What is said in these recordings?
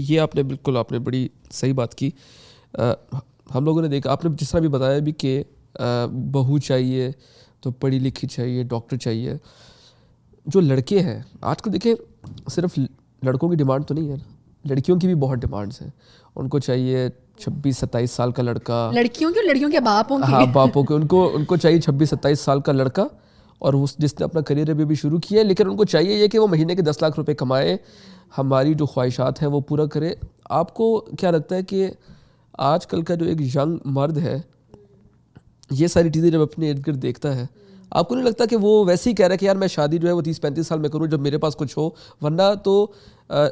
یہ آپ نے بڑی صحیح بات کی. ہم لوگوں نے دیکھا, آپ نے جس طرح بھی بتایا بھی کہ بہو چاہیے تو پڑھی لکھی چاہیے, ڈاکٹر چاہیے. جو لڑکے ہیں آج کل دیکھیں, صرف لڑکوں کی ڈیمانڈ تو نہیں ہے نا, لڑکیوں کی بھی بہت ڈیمانڈس ہیں. ان کو چاہیے 26-27 سال کا لڑکا, لڑکیوں کے باپوں کی, ہاں باپوں کے, ان کو چاہیے 26-27 سال کا لڑکا, اور جس نے اپنا کریئر ابھی بھی شروع کیا ہے, لیکن ان کو چاہیے یہ کہ وہ مہینے کے 10 لاکھ روپے کمائے, ہماری جو خواہشات ہیں وہ پورا کرے. آپ کو کیا لگتا ہے کہ آج کل کا جو ایک ینگ مرد ہے, یہ ساری چیزیں جب اپنے ارد گرد دیکھتا ہے, آپ کو نہیں لگتا کہ وہ ویسے ہی کہہ رہا ہے کہ یار میں شادی جو ہے وہ 30-35 سال میں کروں جب میرے پاس کچھ ہو؟ ورنہ تو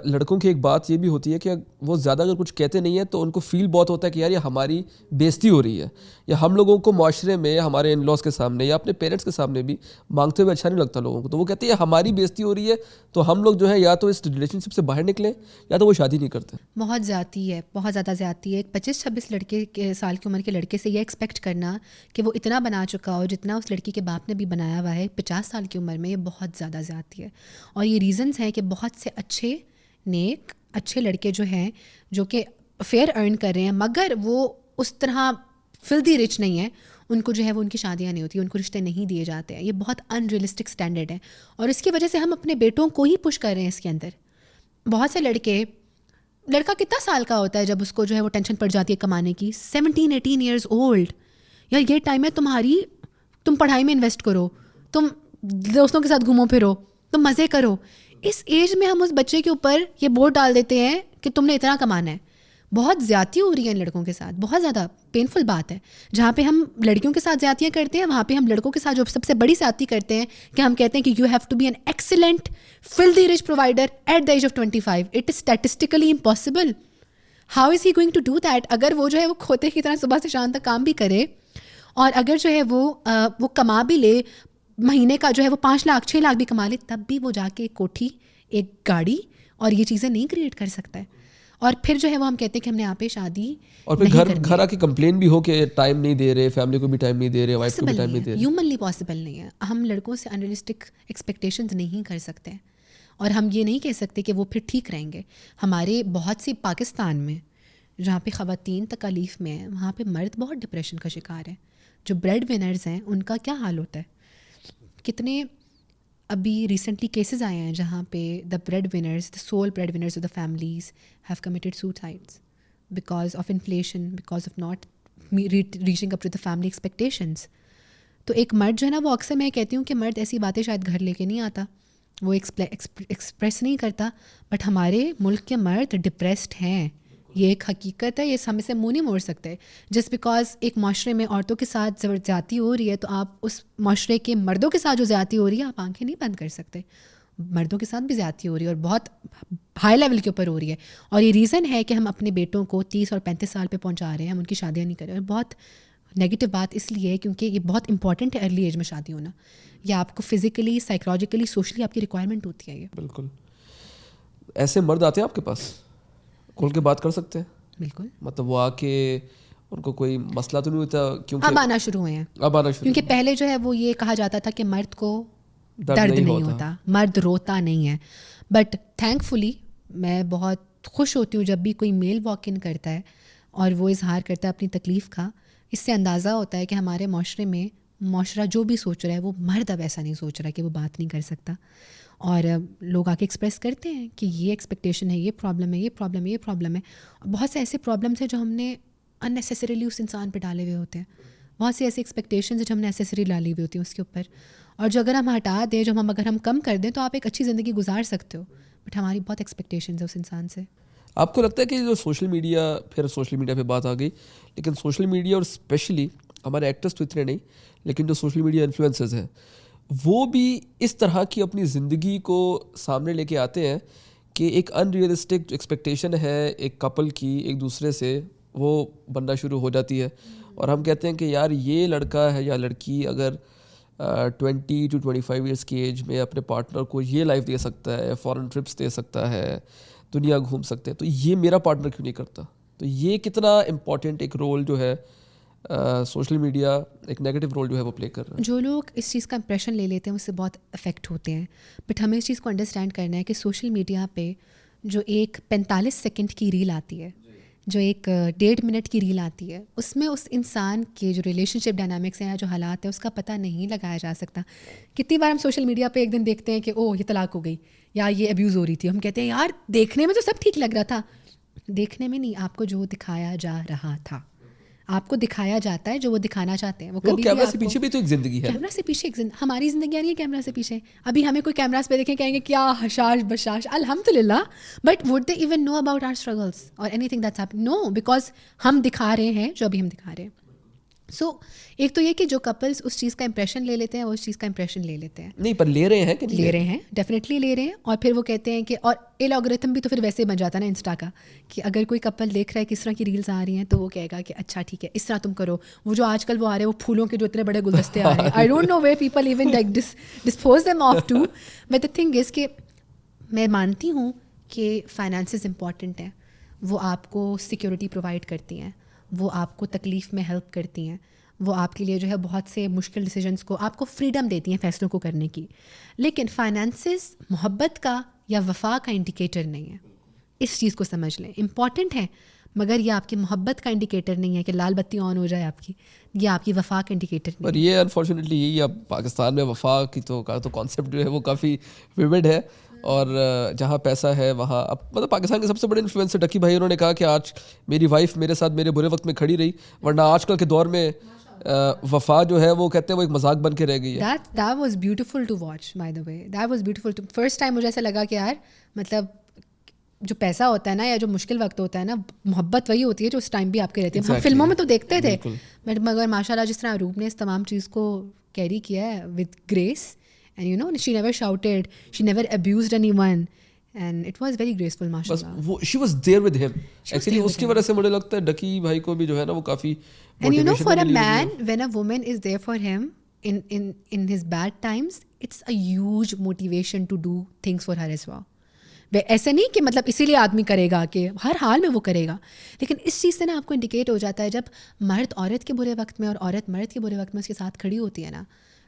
لڑکوں کی ایک بات یہ بھی ہوتی ہے کہ وہ زیادہ اگر کچھ کہتے نہیں ہیں تو ان کو فیل بہت ہوتا ہے کہ یار یہ ہماری بےزتی ہو رہی ہے, یا ہم لوگوں کو معاشرے میں ہمارے ان لاس کے سامنے یا اپنے پیرنٹس کے سامنے بھی مانگتے ہوئے اچھا نہیں لگتا لوگوں کو. تو وہ کہتے ہیں ہماری بےزتی ہو رہی ہے, تو ہم لوگ جو ہے یا تو اس ریلیشن شپ سے باہر نکلیں یا تو وہ شادی نہیں کرتے. بہت زیادتی ہے, بہت زیادہ زیادتی ہے. ایک 25-26 لڑکے کے سال کی عمر کے لڑکے سے یہ ایکسپیکٹ کرنا کہ وہ اتنا بنا چکا ہو جتنا اس لڑکی کے باپ نے بھی بنایا ہوا ہے 50 سال کی عمر میں, یہ بہت زیادہ زیادتی ہے. اور یہ ریزنز ہیں کہ بہت سے اچھے نیک اچھے لڑکے جو ہیں جو کہ فیئر ارن کر رہے ہیں, مگر وہ اس طرح فلدی رچ نہیں ہیں, ان کو جو ہے وہ ان کی شادیاں نہیں ہوتی, ان کو رشتے نہیں دیے جاتے ہیں. یہ بہت ان ریئلسٹک اسٹینڈرڈ ہے, اور اس کی وجہ سے ہم اپنے بیٹوں کو ہی پش کر رہے ہیں اس کے اندر. بہت سے لڑکا کتنا سال کا ہوتا ہے جب اس کو جو ہے وہ ٹینشن پڑ جاتی ہے کمانے کی, 17-18 ایئرز اولڈ. یار یہ ٹائم ہے تمہاری, تم پڑھائی میں انویسٹ کرو, تم دوستوں کے ساتھ گھومو پھرو, تم مزے کرو. اس ایج میں ہم اس بچے کے اوپر یہ بورڈ ڈال دیتے ہیں کہ تم نے اتنا کمانا ہے. بہت زیادتی ہو رہی ہے ان لڑکوں کے ساتھ, بہت زیادہ پینفل بات ہے. جہاں پہ ہم لڑکیوں کے ساتھ زیادتیاں کرتے ہیں, وہاں پہ ہم لڑکوں کے ساتھ جو سب سے بڑی زیادتی کرتے ہیں کہ ہم کہتے ہیں کہ you have to be an excellent filthy rich provider at the age of 25. It is statistically impossible. How is he going to do that? اگر وہ جو ہے وہ کھوتے کی طرح صبح سے شام تک کام بھی کرے, اور اگر جو ہے وہ کما بھی لے, مہینے کا جو ہے وہ 5 لاکھ 6 لاکھ بھی کما لے, تب بھی وہ جا کے ایک کوٹھی, ایک گاڑی اور یہ چیزیں نہیں کریٹ کر سکتا ہے. اور پھر جو ہے وہ ہم کہتے ہیں کہ ہم نے یہاں پہ شادی, اور پھر گھر آ کے کمپلین بھی ہو کہ ٹائم نہیں دے رہے, فیملی کو بھی ٹائم نہیں دے رہے, وائف کو بھی ٹائم نہیں دے رہے. ہیومنلی پاسبل نہیں ہے. ہم لڑکوں سے انریلسٹک ایکسپیکٹیشنز نہیں کر سکتے, اور ہم یہ نہیں کہہ سکتے کہ وہ پھر ٹھیک رہیں گے. ہمارے بہت سی پاکستان میں جہاں پہ خواتین تکالیف میں ہیں, وہاں پہ مرد بہت ڈپریشن کا شکار ہیں. جو بریڈ ونرز ہیں ان کا کیا حال ہوتا ہے. کتنے ابھی ریسنٹلی کیسز آئے ہیں جہاں پہ the breadwinners, the sole breadwinners of the families have committed suicides because of inflation, because of not reaching up to the family expectations. تو ایک مرد جو ہے نا, وہ اکثر میں کہتی ہوں کہ مرد ایسی باتیں شاید گھر لے کے نہیں آتا, وہ ایکسپریس نہیں کرتا, بٹ ہمارے ملک کے مرد ڈپریسڈ ہیں. یہ ایک حقیقت ہے, یہ ہم سے منہ نہیں موڑ سکتے. جسٹ بیکاز ایک معاشرے میں عورتوں کے ساتھ زیادتی ہو رہی ہے, تو آپ اس معاشرے کے مردوں کے ساتھ جو زیادتی ہو رہی ہے آپ آنکھیں نہیں بند کر سکتے. مردوں کے ساتھ بھی زیادتی ہو رہی ہے, اور بہت ہائی لیول کے اوپر ہو رہی ہے. اور یہ ریزن ہے کہ ہم اپنے بیٹوں کو 30 اور 35 سال پہ پہنچا رہے ہیں, ہم ان کی شادیاں نہیں کر رہے. اور بہت نیگیٹو بات اس لیے ہے کیونکہ یہ بہت امپورٹنٹ ہے ارلی ایج میں شادی ہونا. یا آپ کو فزیکلی, سائیکولوجیکلی, سوشلی آپ کی ریکوائرمنٹ ہوتی ہے. یہ بالکل. ایسے مرد آتے ہیں آپ کے پاس, کھول کے بات کر سکتے ہیں؟ بالکل. مطلب وہ آ کے ان کو کوئی مسئلہ تو نہیں ہوتا؟ کیونکہ اب آنا شروع ہوئے ہیں, کیونکہ پہلے جو ہے وہ یہ کہا جاتا تھا کہ مرد کو درد نہیں ہوتا, مرد روتا نہیں ہے. بٹ تھینک فلی میں بہت خوش ہوتی ہوں جب بھی کوئی میل واک ان کرتا ہے اور وہ اظہار کرتا ہے اپنی تکلیف کا. اس سے اندازہ ہوتا ہے کہ ہمارے معاشرے میں معاشرہ جو بھی سوچ رہا ہے وہ مرد اب ایسا نہیں سوچ رہا کہ وہ بات نہیں کر سکتا. اور لوگ آ کے ایکسپریس کرتے ہیں کہ یہ ایکسپیکٹیشن ہے, یہ پرابلم ہے, یہ پرابلم ہے, یہ پرابلم ہے. بہت سے ایسے پرابلمس ہیں جو ہم نے ان نیسیسریلی اس انسان پہ ڈالے ہوئے ہوتے ہیں. بہت سی ایسی ایکسپیکٹیشنز ہیں جو ہم نے نیسیسری ڈالی ہوئی ہوتی ہیں اس کے اوپر, اور جو اگر ہم ہٹا دیں, جو اگر ہم کم کر دیں تو آپ ایک اچھی زندگی گزار سکتے ہو. بٹ ہماری بہت ایکسپیکٹیشنز ہیں اس انسان سے. آپ کو لگتا ہے کہ جو سوشل میڈیا, پھر سوشل میڈیا پہ بات آ گئی, لیکن سوشل میڈیا اور اسپیشلی ہمارے ایکٹرس تو اتنے نہیں, لیکن جو سوشل میڈیا انفلوئنسرز ہیں وہ بھی اس طرح کی اپنی زندگی کو سامنے لے کے آتے ہیں کہ ایک ان ریئلسٹک ایکسپیکٹیشن ہے ایک کپل کی ایک دوسرے سے, وہ بننا شروع ہو جاتی ہے. اور ہم کہتے ہیں کہ یار یہ لڑکا ہے یا لڑکی اگر 20 to 25 ایئرس کی ایج میں اپنے پارٹنر کو یہ لائف دے سکتا ہے, فارن ٹرپس دے سکتا ہے, دنیا گھوم سکتے ہیں, تو یہ میرا پارٹنر کیوں نہیں کرتا؟ تو یہ کتنا امپورٹنٹ ایک رول جو ہے سوشل میڈیا, ایک نیگیٹو رول جو ہے وہ پلے کر رہا ہے. جو لوگ اس چیز کا امپریشن لے لیتے ہیں اس سے بہت افیکٹ ہوتے ہیں. بٹ ہمیں اس چیز کو انڈرسٹینڈ کرنا ہے کہ سوشل میڈیا پہ جو ایک 45 سیکنڈ کی ریل آتی ہے, جو ایک 1.5 منٹ کی ریل آتی ہے, اس میں اس انسان کے جو ریلیشن شپ ڈائنامکس ہیں یا جو حالات ہیں اس کا پتہ نہیں لگایا جا سکتا. کتنی بار ہم سوشل میڈیا پہ ایک دن دیکھتے ہیں کہ اوہ یہ طلاق ہو گئی یا یہ ابیوز ہو رہی تھی, ہم کہتے ہیں یار دیکھنے میں تو سب ٹھیک لگ رہا تھا. دیکھنے میں نہیں, آپ کو جو دکھایا جا رہا تھا, آپ کو دکھایا جاتا ہے جو وہ دکھانا چاہتے ہیں. وہ کبھی کیمرہ سے پیچھے بھی تو ایک زندگی ہے, کیمرہ سے پیچھے ایک ہماری زندگی نہیں ہے کیمرہ سے پیچھے. ابھی ہمیں کوئی کیمراز پہ دیکھیں کہیں گے کیا حشاش بشاش, الحمدللہ, but would they even know about our struggles اور anything that's happening? No, because ہم دکھا رہے ہیں جو ابھی ہم دکھا رہے ہیں. سو ایک تو یہ کہ جو کپلس اس چیز کا امپریشن لے لیتے ہیں وہ اس چیز کا امپریشن لے لیتے ہیں. نہیں پر لے رہے ہیں کہ لے رہے ہیں, ڈیفینیٹلی لے رہے ہیں. اور پھر وہ کہتے ہیں کہ, اور الگورتھم بھی تو پھر ویسے بن جاتا ہے نا انسٹا کا, کہ اگر کوئی کپل دیکھ رہا ہے کس طرح کی ریلز آ رہی ہیں تو وہ کہے گا کہ اچھا ٹھیک ہے اس طرح تم کرو. وہ جو آج کل وہ آ رہے ہیں وہ پھولوں کے جو اتنے بڑے گلدستے آ رہے ہیں, I don't know where people even like dispose them off too. But the thing is کہ میں مانتی ہوں کہ فائنانسز امپورٹنٹ ہیں, وہ آپ کو سیکورٹی پرووائڈ کرتی ہیں, وہ آپ کو تکلیف میں ہیلپ کرتی ہیں, وہ آپ کے لیے جو ہے بہت سے مشکل ڈیسیجنس کو آپ کو فریڈم دیتی ہیں فیصلوں کو کرنے کی. لیکن فائنانسز محبت کا یا وفا کا انڈیکیٹر نہیں ہے. اس چیز کو سمجھ لیں, امپورٹنٹ ہے مگر یہ آپ کی محبت کا انڈیکیٹر نہیں ہے کہ لال بتی آن ہو جائے آپ کی, یہ آپ کی وفا کا انڈیکیٹر نہیں. پر یہ انفارچونیٹلی یہی اب پاکستان میں وفا کی تو کانسیپٹ جو ہے وہ کافی ویوڈ ہے, اور جہاں پیسہ ہے وہاں اب مطلب پاکستان کے سب سے بڑے انفلوئنسر ڈکی بھائی, انہوں نے کہا کہ آج میری وائف میرے ساتھ میرے برے وقت میں کھڑی رہی, ورنہ آج کل کے دور میں وفا جو ہے وہ کہتے ہیں وہ ایک مذاق بن کے رہ گئی ہے. That was beautiful to watch, by the way. That was beautiful to first time مجھے ایسا لگا کہ یار مطلب جو پیسہ ہوتا ہے نا یا جو مشکل وقت ہوتا ہے نا, محبت وہی ہوتی ہے جو اس ٹائم بھی آپ کے رہتی ہے. ہم فلموں میں تو دیکھتے تھے, مگر ماشاء اللہ جس طرح روپ نے اس تمام چیز کو کیری کیا ہے with grace, and you know she never shouted, she never abused anyone, and it was very graceful ماشاء اللہ. She was there with him actually, اس کی وجہ سے مجھے لگتا ہے ڈکی بھائی کو بھی جو ہے نا وہ کافی. And you know, for a man, when a woman is there for him in his bad times, it's a huge motivation to do things for her as well. ایسے نہیں کہ مطلب اسی لیے آدمی کرے گا کہ ہر حال میں وہ کرے گا, لیکن اس چیز سے نا آپ کو انڈیکیٹ ہو جاتا ہے جب مرد عورت کے برے وقت میں اور عورت مرد کے برے وقت میں اس کے ساتھ کھڑی ہوتی ہے نا,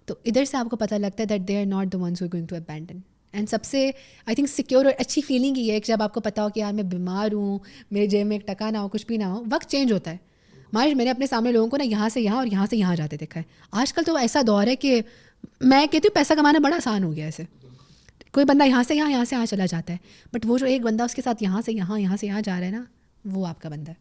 تو ادھر سے آپ کو پتہ لگتا ہے that they are not the ones who going to abandon. And سب سے آئی تھنک سیکیور اور اچھی فیلنگ یہ ہے کہ جب آپ کو پتا ہو کہ یار میں بیمار ہوں, میرے جیب میں ایک ٹکا نہ ہو, کچھ بھی نہ ہو, وقت چینج ہوتا ہے. میں نے اپنے سامنے لوگوں کو نا یہاں سے یہاں اور یہاں سے یہاں جاتے دیکھا ہے. آج کل تو ایسا دور ہے کہ میں کہتی ہوں پیسہ کمانا بڑا آسان ہو گیا. ایسے کوئی بندہ یہاں سے یہاں چلا جاتا ہے, بٹ وہ جو ایک بندہ اس کے ساتھ یہاں سے یہاں جا رہا ہے نا, وہ آپ کا بندہ ہے.